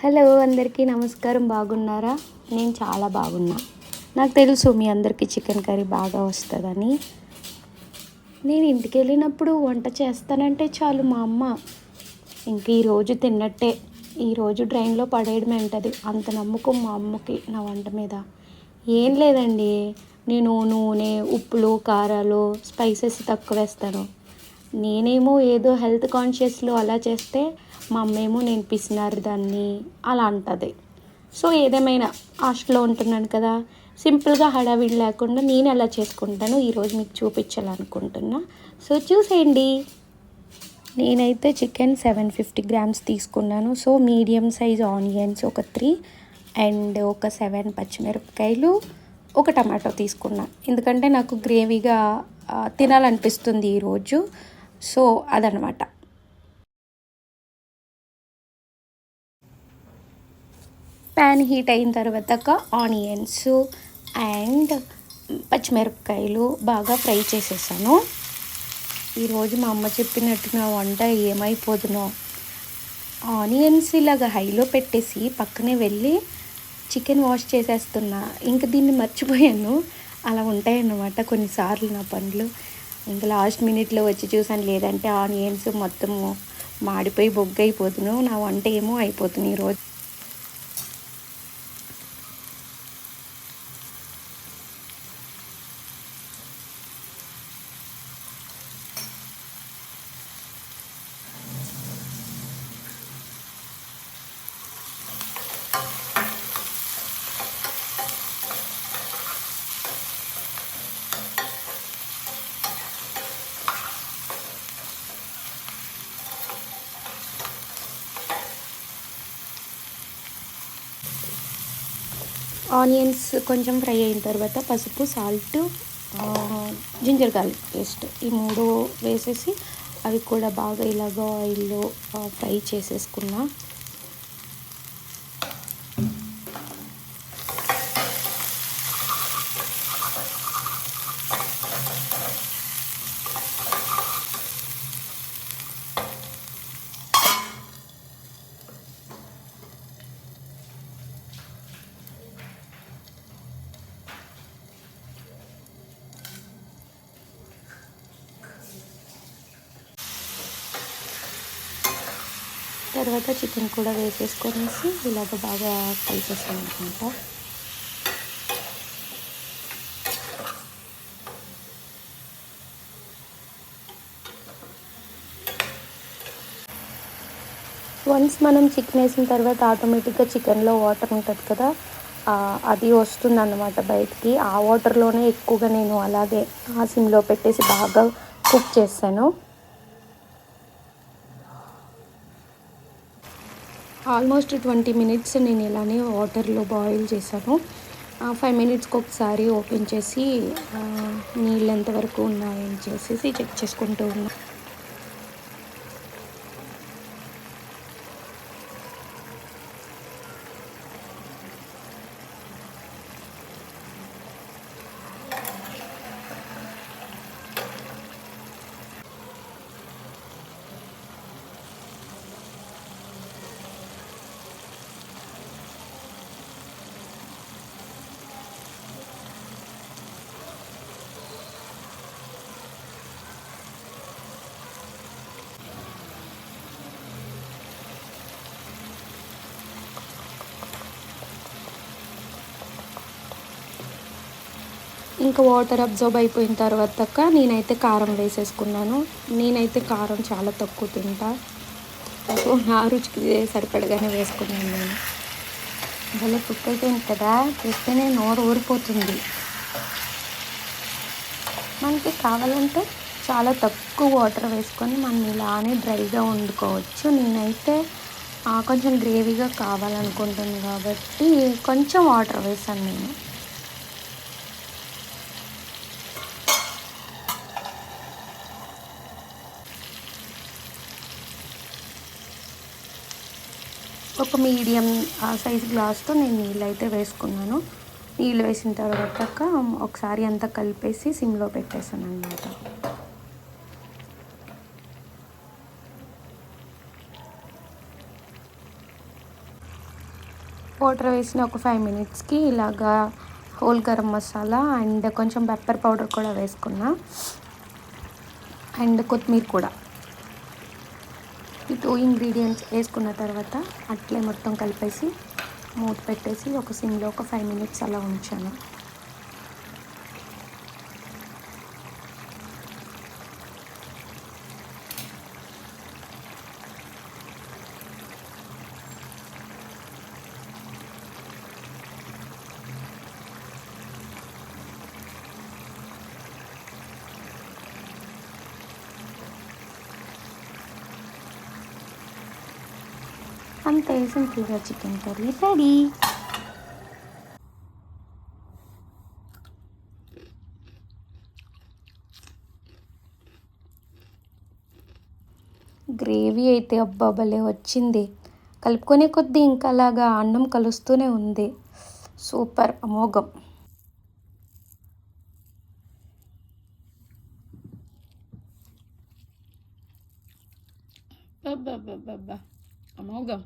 Hello అందరికీ నమస్కారం. బాగున్నారా? నేను చాలా బాగున్నా. నాకు తెలుసు మీ అందరికీ చికెన్ కర్రీ బాగా వస్తుందని. నేను ఇంటికి వెళ్ళినప్పుడు వంట చేస్తానంటే చాలు మా అమ్మ ఇంక ఈరోజు తిన్నట్టే, ఈరోజు డ్రైన్లో పడేయడమే అంటది. అంత నమ్మకం మా అమ్మకి నా వంట మీద. ఏం లేదండి, నేను నూనె, ఉప్పులు, కారాలు, స్పైసెస్ తక్కువ వేస్తాను. నేనేమో ఏదో హెల్త్ కాన్షియస్లో అలా చేస్తే మా అమ్మేమో నేను పిసినారు దాన్ని అలా అంటుంది. సో ఏదేమైనా హాస్టల్లో ఉంటున్నాను కదా, సింపుల్గా హడావిడి లేకుండా నేను ఎలా చేసుకుంటానో ఈరోజు మీకు చూపించాలనుకుంటున్నా. సో చూసేయండి. నేనైతే చికెన్ 750 గ్రామ్స్ తీసుకున్నాను. సో మీడియం సైజ్ ఆనియన్స్ ఒక 3 అండ్ ఒక 7 పచ్చిమిరపకాయలు, ఒక టమాటో తీసుకున్నా. ఎందుకంటే నాకు గ్రేవీగా తినాలనిపిస్తుంది ఈరోజు. సో అదనమాట. ప్యాన్ హీట్ అయిన తర్వాత ఆనియన్స్ అండ్ పచ్చిమిరపకాయలు బాగా ఫ్రై చేసేసాను. ఈరోజు మా అమ్మ చెప్పినట్టు నా వంట ఏమైపోదునో. ఆనియన్స్ ఇలాగ హైలో పెట్టేసి పక్కనే వెళ్ళి చికెన్ వాష్ చేసేస్తున్నా. ఇంక దీన్ని మర్చిపోయాను. అలా ఉంటాయన్నమాట కొన్నిసార్లు నా పనులు. ఇంకా లాస్ట్ మినిట్లో వచ్చి చూసాను, లేదంటే ఆనియన్స్ మొత్తము మాడిపోయి బొగ్గు అయిపోతును, నా వంట ఏమో అయిపోతుంది ఈరోజు. ఆనియన్స్ కొంచెం ఫ్రై అయిన తర్వాత పసుపు, సాల్ట్, జింజర్ గార్లిక్ పేస్ట్ ఈ 3 వేసేసి అవి కూడా బాగా ఇలాగ ఆయిల్లో ఫ్రై చేసేసుకున్నా. తర్వాత చికెన్ కూడా వేసేసుకొనేసి ఇలాగ బాగా కలిపేసామన్నమాట. వన్స్ మనం చికెన్ వేసిన తర్వాత ఆటోమేటిక్గా చికెన్లో వాటర్ ఉంటుంది కదా, అది వస్తుందన్నమాట బయటికి. ఆ వాటర్లోనే ఎక్కువగా నేను అలాగే ఆ సిమ్లో పెట్టేసి బాగా కుక్ చేశాను. ఆల్మోస్ట్ 20 మినిట్స్ నేను ఇలానే వాటర్లో బాయిల్ చేశాను. 5 మినిట్స్కి ఒకసారి ఓపెన్ చేసి నీళ్ళు ఎంతవరకు ఉన్నాయని చేసేసి చెక్ చేసుకుంటూ ఉన్నాను. ఇంకా వాటర్ అబ్జర్బ్ అయిపోయిన తర్వాత నేనైతే కారం వేసేసుకున్నాను. నేనైతే కారం చాలా తక్కువ తింటా, సో నా రుచికి సరిపడగానే వేసుకున్నాను నేను. భలే కుక్ అయిపోయింది కదా, చూస్తేనే నోరు ఊరిపోతుంది. మనకి కావాలంటే చాలా తక్కువ వాటర్ వేసుకొని మనం ఇలానే డ్రైగా వండుకోవచ్చు. నేనైతే కొంచెం గ్రేవీగా కావాలనుకుంటుంది కాబట్టి కొంచెం వాటర్ వేసాను నేను. ఒక మీడియం సైజ్ గ్లాస్తో నేను నీళ్ళు అయితే వేసుకున్నాను. నీళ్ళు వేసిన తర్వాత ఒకసారి అంతా కలిపేసి సిమ్లో పెట్టేసాను అన్నమాట. వాటర్ వేసిన ఒక 5 మినిట్స్కి ఇలాగా హోల్ గరం మసాలా అండ్ కొంచెం పెప్పర్ పౌడర్ కూడా వేసుకున్నా అండ్ కొత్తిమీర కూడా. ఈ 2 ఇంగ్రీడియంట్స్ వేసుకున్న తర్వాత అట్లే మొత్తం కలిపేసి మూత పెట్టేసి ఒక సిమ్లో ఒక 5 మినిట్స్ అలా ఉంచాను. అంతే, సింపుల్గా చికెన్ కర్రీ రెడీ. గ్రేవీ అయితే అబ్బా భలే వచ్చింది. కలుపుకునే కొద్దీ ఇంకా అలాగా అన్నం కలుస్తూనే ఉంది. సూపర్, అమోఘం. అబ్బబ్బబ్బబ్బా! అమోఘం.